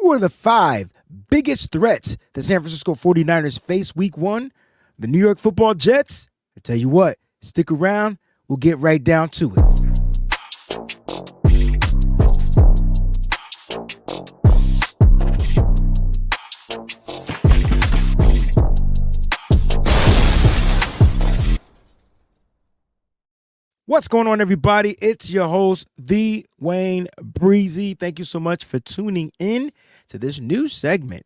Who are the 5 biggest threats the San Francisco 49ers face week 1? The New York Football Jets? I tell you what, stick around. We'll get right down to it. What's going on, everybody? It's your host, the WayneBreezie. Thank you so much for tuning in to this new segment,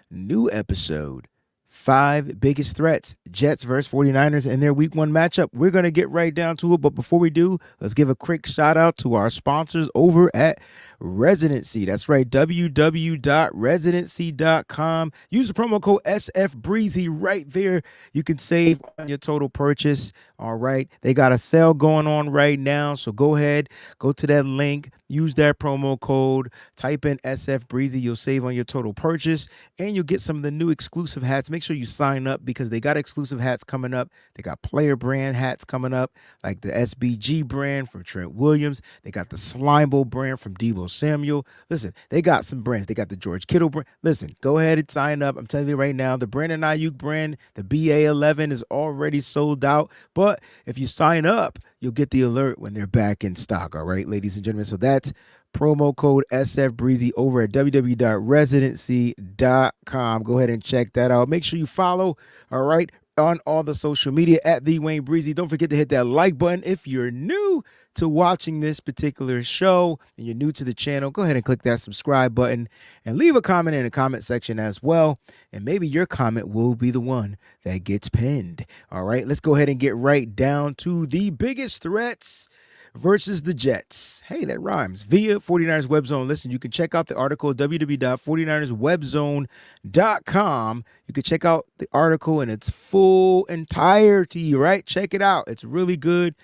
new episode, 5 biggest threats, Jets versus 49ers in their week 1 matchup. We're going to get right down to it, but before we do, let's give a quick shout out to our sponsors over at Residency. That's right, www.residency.com. Use the promo code SFBreezy right there. You can save on your total purchase. All right, they got a sale going on right now, so go ahead, go to that link, use that promo code, type in SFBreezy. You'll save on your total purchase, and you'll get some of the new exclusive hats. Make sure you sign up because they got exclusive hats coming up. They got player brand hats coming up, like the SBG brand from Trent Williams. They got the Slimebo brand from Deebo Samuel. Listen, they got some brands. They got the George Kittle brand. Listen, go ahead and sign up. I'm telling you right now, the Brandon Ayuk brand, the BA.11 is already sold out. But if you sign up, you'll get the alert when they're back in stock. All right, ladies and gentlemen. So that's promo code SFBreezy over at www.residency.com. Go ahead and check that out. Make sure you follow, all right, on all the social media at the WayneBreezie. Don't forget to hit that like button. If you're new to watching this particular show and you're new to the channel, go ahead and click that subscribe button and leave a comment in the comment section as well. And maybe your comment will be the one that gets pinned. All right, let's go ahead and get right down to the biggest threats versus the Jets. Hey, that rhymes. Via 49ers Web Zone. Listen, you can check out the article at www.49erswebzone.com. You can check out the article in its full entirety, right? Check it out. It's really good.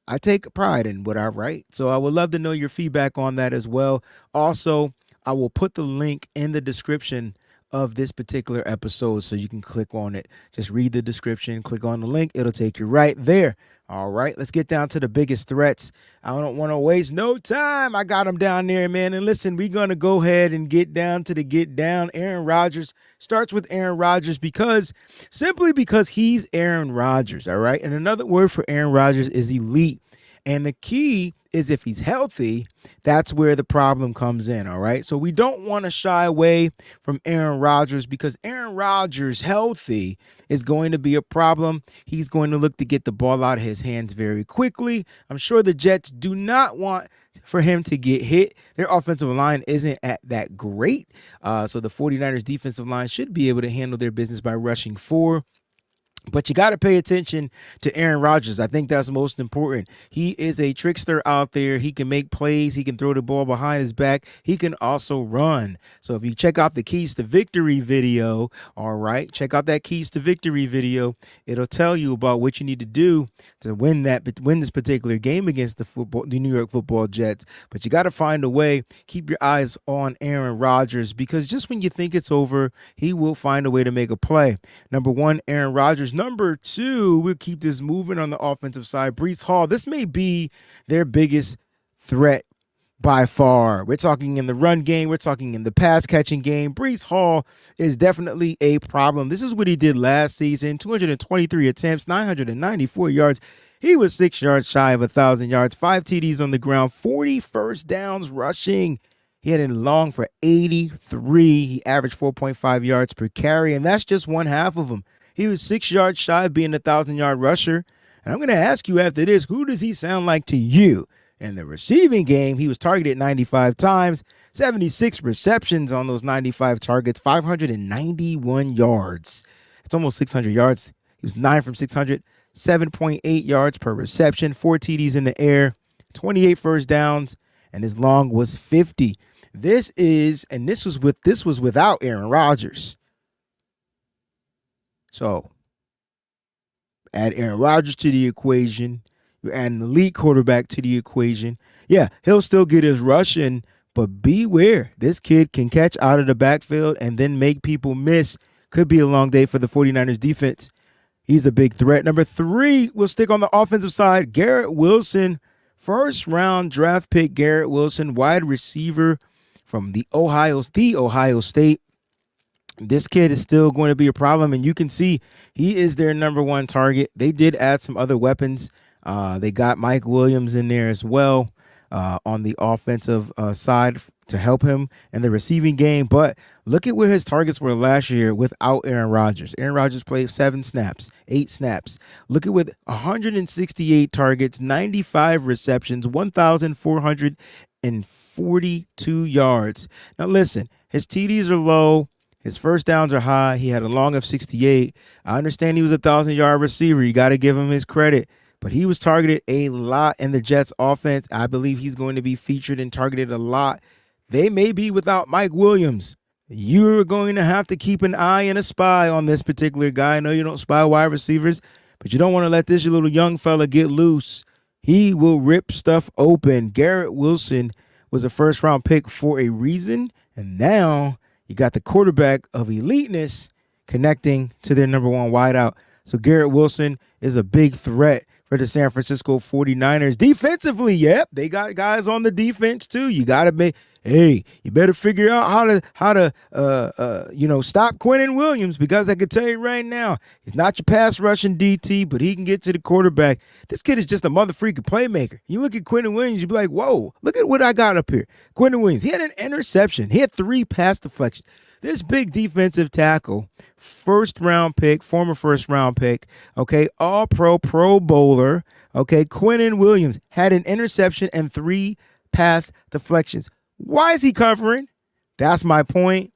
I take pride in what I write, so I would love to know your feedback on that as well. Also, I will put the link in the description of this particular episode so you can click on it. Just read the description, click on the link. It'll take you right there. All right, let's get down to the biggest threats. I don't want to waste no time. I got them down there, man. And listen, we're going to go ahead and get down to the get down. Aaron Rodgers starts with Aaron Rodgers simply because he's Aaron Rodgers, all right? And another word for Aaron Rodgers is elite. And the key is if he's healthy, that's where the problem comes in, all right? So we don't want to shy away from Aaron Rodgers because Aaron Rodgers healthy is going to be a problem. He's going to look to get the ball out of his hands very quickly. I'm sure the Jets do not want for him to get hit. Their offensive line isn't at that great. So the 49ers defensive line should be able to handle their business by rushing 4. But you got to pay attention to Aaron Rodgers. I think that's most important. He is a trickster out there. He can make plays. He can throw the ball behind his back. He can also run. So if you check out the Keys to Victory video, all right, check out that Keys to Victory video. It'll tell you about what you need to do to win this particular game against the New York Football Jets. But you got to find a way. Keep your eyes on Aaron Rodgers because just when you think it's over, he will find a way to make a play. Number 1, Aaron Rodgers. Number 2, we'll keep this moving on the offensive side. Breece Hall, this may be their biggest threat by far. We're talking in the run game. We're talking in the pass catching game. Breece Hall is definitely a problem. This is what he did last season. 223 attempts, 994 yards. He was 6 yards shy of 1,000 yards, 5 TDs on the ground, 40 first downs rushing. He had it long for 83. He averaged 4.5 yards per carry, and that's just one half of them. He was 6 yards shy of being a 1,000-yard rusher. And I'm going to ask you after this, who does he sound like to you? In the receiving game, he was targeted 95 times, 76 receptions on those 95 targets, 591 yards. It's almost 600 yards. He was 9 from 600, 7.8 yards per reception, 4 TDs in the air, 28 first downs, and his long was 50. This was without Aaron Rodgers. So, add Aaron Rodgers to the equation. You add an elite quarterback to the equation. Yeah, he'll still get his rushing, but beware. This kid can catch out of the backfield and then make people miss. Could be a long day for the 49ers defense. He's a big threat. Number 3, we'll stick on the offensive side. Garrett Wilson, first-round draft pick Garrett Wilson, wide receiver from the Ohio State. This kid is still going to be a problem, and you can see he is their number one target. They did add some other weapons. They got Mike Williams in there as well on the offensive side to help him in the receiving game. But look at where his targets were last year without Aaron Rodgers. Aaron Rodgers played 8 snaps. Look at with 168 targets, 95 receptions, 1,442 yards. Now listen, his TDs are low. His first downs are high. He had a long of 68. I understand he was a 1,000-yard receiver. You got to give him his credit. But he was targeted a lot in the Jets offense. I believe he's going to be featured and targeted a lot. They may be without Mike Williams. You're going to have to keep an eye and a spy on this particular guy. I know you don't spy wide receivers, but you don't want to let this little young fella get loose. He will rip stuff open. Garrett Wilson was a first-round pick for a reason, and now you got the quarterback of eliteness connecting to their number one wideout. So Garrett Wilson is a big threat for the San Francisco 49ers. Defensively, yep, they got guys on the defense too. You got to be, you better figure out how to stop Quinnen Williams, because I can tell you right now, he's not your pass rushing DT, but he can get to the quarterback. This kid is just a mother freaking playmaker. You look at Quinnen Williams, you be like, whoa, look at what I got up here. Quinnen Williams, he had an interception. He had 3 pass deflections. This big defensive tackle, former first round pick, okay, all-pro, Pro Bowler, okay, Quinnen Williams had an interception and 3 pass deflections. Why is he covering? That's my point.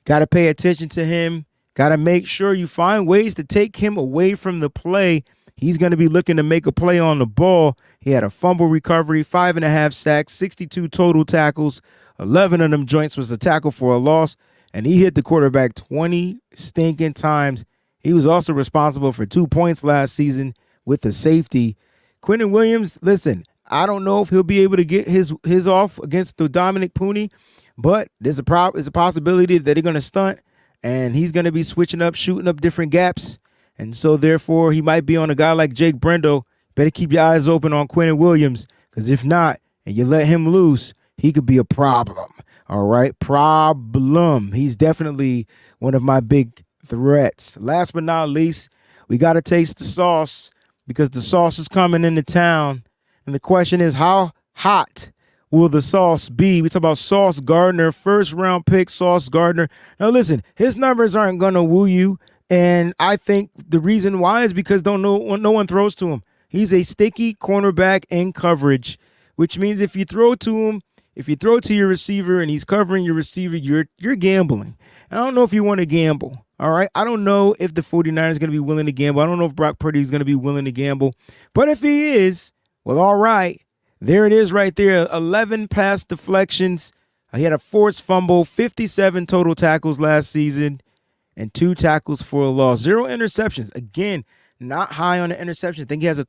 Got to pay attention to him. Got to make sure you find ways to take him away from the play. He's going to be looking to make a play on the ball. He had a fumble recovery, 5.5 sacks, 62 total tackles. 11 of them joints was a tackle for a loss. And he hit the quarterback 20 stinking times. He was also responsible for 2 points last season with the safety. Quinnen Williams, listen, I don't know if he'll be able to get his off against the Dominic Pooney, but there's a possibility that they're going to stunt, and he's going to be switching up, shooting up different gaps. And so, therefore, he might be on a guy like Jake Brendel. Better keep your eyes open on Quinnen Williams, because if not, and you let him loose, he could be a problem. All right, problem. He's definitely one of my big threats. Last but not least, we got to taste the sauce, because the sauce is coming into town. And the question is, how hot will the sauce be? We talk about Sauce Gardner, first-round pick Sauce Gardner. Now, listen, his numbers aren't going to woo you, and I think the reason why is because no one throws to him. He's a sticky cornerback in coverage, which means if you throw to him, if you throw to your receiver and he's covering your receiver, you're gambling. I don't know if you want to gamble, all right? I don't know if the 49ers are going to be willing to gamble. I don't know if Brock Purdy is going to be willing to gamble. But if he is, well, all right. There it is right there, 11 pass deflections. He had a forced fumble, 57 total tackles last season, and 2 tackles for a loss. 0 interceptions. Again, not high on the interceptions. I think he has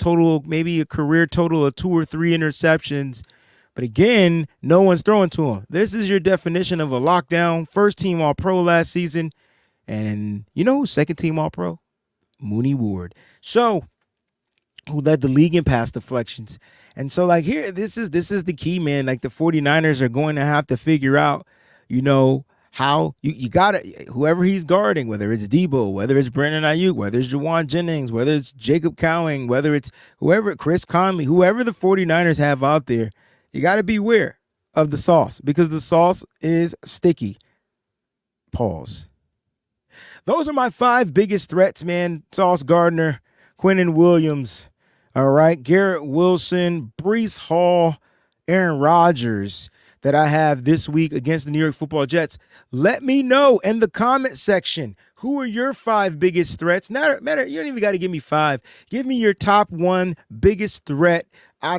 maybe a career total of 2 or 3 interceptions. But again, no one's throwing to him. This is your definition of a lockdown. First team All-Pro last season. And you know who's second team All-Pro? Mooney Ward. So, who led the league in pass deflections. And so, like, here, this is the key, man. Like, the 49ers are going to have to figure out, how you got to, whoever he's guarding, whether it's Debo, whether it's Brandon Ayuk, whether it's Jawan Jennings, whether it's Jacob Cowing, whether it's Chris Conley, whoever the 49ers have out there, you got to beware of the sauce, because the sauce is sticky. Pause. Those are my 5 biggest threats, man. Sauce Gardner, Quinnen Williams, all right, Garrett Wilson, Breece Hall, Aaron Rodgers that I have this week against the New York Football Jets. Let me know in the comment section, who are your 5 biggest threats? Matter, you don't even got to give me 5. Give me your top 1 biggest threat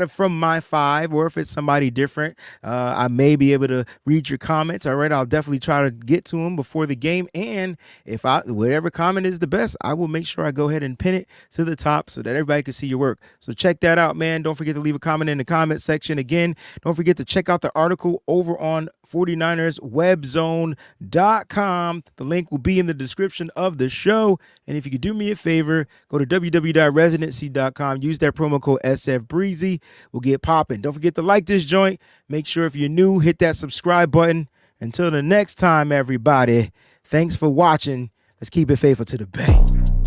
from my 5, or if it's somebody different, I may be able to read your comments. All right, I'll definitely try to get to them before the game, and if whatever comment is the best, I will make sure I go ahead and pin it to the top so that everybody can see your work. So check that out, man. Don't forget to leave a comment in the comment section. Again, don't forget to check out the article over on 49erswebzone.com. The link will be in the description of the show. And if you could do me a favor, go to www.residency.com. Use that promo code SFBreezie. We'll get popping. Don't forget to like this joint. Make sure if you're new, hit that subscribe button. Until the next time, everybody, thanks for watching. Let's keep it faithful to the bay.